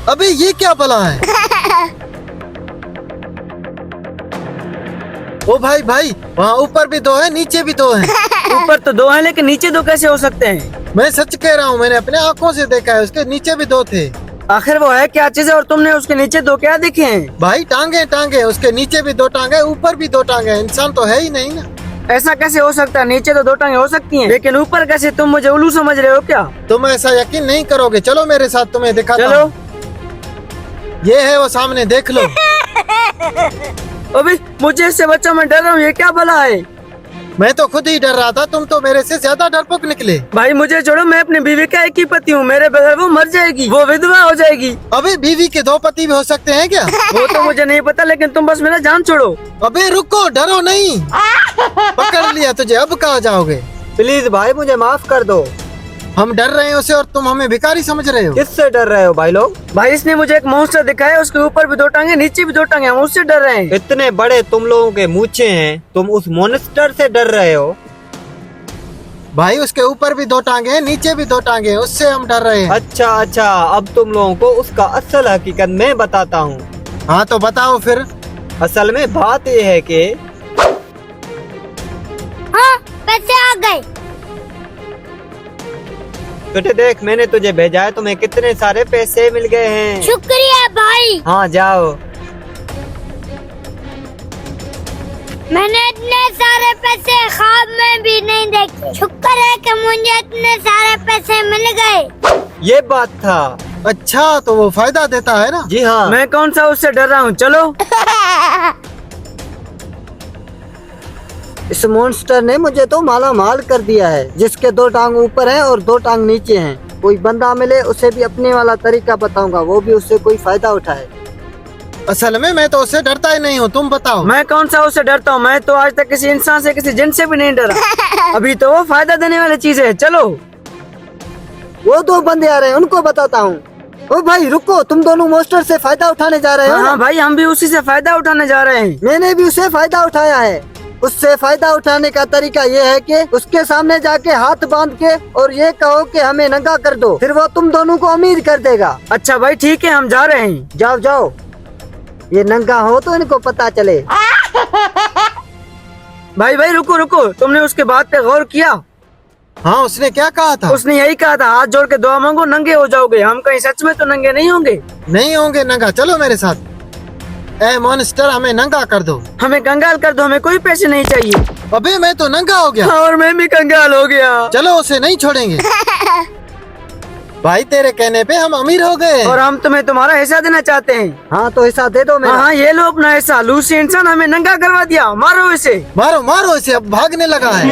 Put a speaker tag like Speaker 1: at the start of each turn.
Speaker 1: अबे ये क्या बला है? ओ भाई भाई, वहाँ ऊपर भी दो है, नीचे भी दो है।
Speaker 2: ऊपर तो दो हैं लेकिन नीचे दो कैसे हो सकते हैं?
Speaker 1: मैं सच कह रहा हूँ, मैंने अपने आंखों से देखा है, उसके नीचे भी दो थे।
Speaker 2: आखिर वो है क्या चीज है और तुमने उसके नीचे दो क्या देखे हैं?
Speaker 1: भाई टांगे टांगे, उसके नीचे भी दो टांगे, ऊपर भी दो टांगे, इंसान तो है ही नहीं ना।
Speaker 2: ऐसा कैसे हो सकता है? नीचे तो दो टांगे हो सकती हैं, लेकिन ऊपर कैसे? तुम मुझे उल्लू समझ रहे हो क्या?
Speaker 1: तुम ऐसा यकीन नहीं करोगे, चलो मेरे साथ, तुम्हें दिखाता
Speaker 2: चलो।
Speaker 1: हूँ। ये है वो सामने, देख लो।
Speaker 2: अभी मुझे इससे बच्चा, मैं डर रहा हूँ, ये क्या भला है?
Speaker 1: मैं तो खुद ही डर रहा था, तुम तो मेरे से ज्यादा डरपोक निकले।
Speaker 2: भाई मुझे छोड़ो, मैं अपनी बीवी का एक ही पति हूँ, मेरे बगैर वो मर जाएगी, वो विधवा हो जाएगी।
Speaker 1: अबे बीवी के दो पति भी हो सकते हैं क्या?
Speaker 2: वो तो मुझे नहीं पता, लेकिन तुम बस मेरा जान छोड़ो।
Speaker 1: अबे रुको, डरो नहीं। पकड़ लिया तुझे, अब कहाँ जाओगे?
Speaker 3: प्लीज भाई मुझे माफ कर दो।
Speaker 1: हम डर रहे हैं उसे और तुम हमें भिखारी समझ रहे हो।
Speaker 3: किससे डर रहे हो भाई लोग?
Speaker 2: भाई इसने मुझे एक मॉन्स्टर दिखाया, उसके ऊपर भी दो टांगे, नीचे भी दो टांगे, हम उससे डर रहे हैं।
Speaker 3: इतने बड़े तुम लोगों के मूंछें हैं, तुम उस मॉन्स्टर से डर रहे हो?
Speaker 1: भाई उसके ऊपर भी दो टांगे हैं, नीचे भी दो टांगे हैं, उससे हम डर रहे हैं।
Speaker 3: अच्छा अच्छा, अब तुम लोगों को उसका असल हकीकत मैं बताता हूँ।
Speaker 1: हाँ तो बताओ फिर।
Speaker 3: असल में बात यह है कि
Speaker 4: हाँ, पैसे आ गए।
Speaker 3: बेटे देख, मैंने तुझे भेजा है, तुम्हें कितने सारे पैसे मिल गए हैं।
Speaker 4: शुक्रिया भाई,
Speaker 3: हाँ जाओ।
Speaker 4: मैंने इतने सारे पैसे ख्वाब में भी नहीं देखे। शुक्र है कि मुझे इतने सारे पैसे मिल गए।
Speaker 3: ये बात था।
Speaker 1: अच्छा तो वो फायदा देता है ना?
Speaker 3: जी हाँ।
Speaker 2: मैं कौन सा उससे डर रहा हूँ, चलो।
Speaker 3: इस मॉन्स्टर ने मुझे तो माला माल कर दिया है, जिसके दो टांग ऊपर हैं और दो टांग नीचे हैं। कोई बंदा मिले उसे भी अपने वाला तरीका बताऊंगा, वो भी उससे कोई फायदा उठाए।
Speaker 1: असल में मैं तो उससे डरता ही नहीं हूँ, तुम बताओ।
Speaker 2: मैं कौन सा उससे डरता हूँ? मैं तो आज तक किसी इंसान से, किसी जिन से भी नहीं डरा। अभी तो वो फायदा देने वाली चीज है, चलो।
Speaker 3: वो दो बंदे आ रहे हैं, उनको बताता हूँ। ओ भाई रुको, तुम दोनों मॉन्स्टर से फायदा उठाने जा रहे हो?
Speaker 2: हाँ भाई, हम भी उसी से फायदा उठाने जा रहे हैं।
Speaker 3: मैंने भी उसे फायदा उठाया है। उससे फायदा उठाने का तरीका ये है कि उसके सामने जाके हाथ बांध के और ये कहो कि हमें नंगा कर दो, फिर वो तुम दोनों को अमीर कर देगा।
Speaker 2: अच्छा भाई ठीक है, हम जा रहे हैं।
Speaker 3: जाओ जाओ, ये नंगा हो तो इनको पता चले।
Speaker 2: भाई भाई रुको रुको, तुमने उसके बात पे गौर किया?
Speaker 1: हाँ उसने क्या कहा था?
Speaker 2: उसने यही कहा था, हाथ जोड़ के दुआ मांगो, नंगे हो जाओगे। हम कहीं सच में तो नंगे नहीं होंगे?
Speaker 1: नहीं होंगे नंगा, चलो मेरे साथ। ए मॉन्स्टर, हमें नंगा कर दो।
Speaker 2: हमें कंगाल कर दो, हमें कोई पैसे नहीं चाहिए।
Speaker 1: अबे मैं तो नंगा हो गया।
Speaker 2: और मैं भी कंगाल हो गया।
Speaker 1: चलो उसे नहीं छोड़ेंगे। भाई तेरे कहने पे हम अमीर हो गए।
Speaker 2: और हम तुम्हें तुम्हारा हिस्सा देना चाहते हैं।
Speaker 3: हाँ तो हिस्सा दे दो मेरा।
Speaker 2: हाँ ये लो अपना हिस्सा। लूसी इंसान हमें नंगा करवा दिया, मारो इसे।
Speaker 1: मारो मारो इसे, अब भागने लगा है।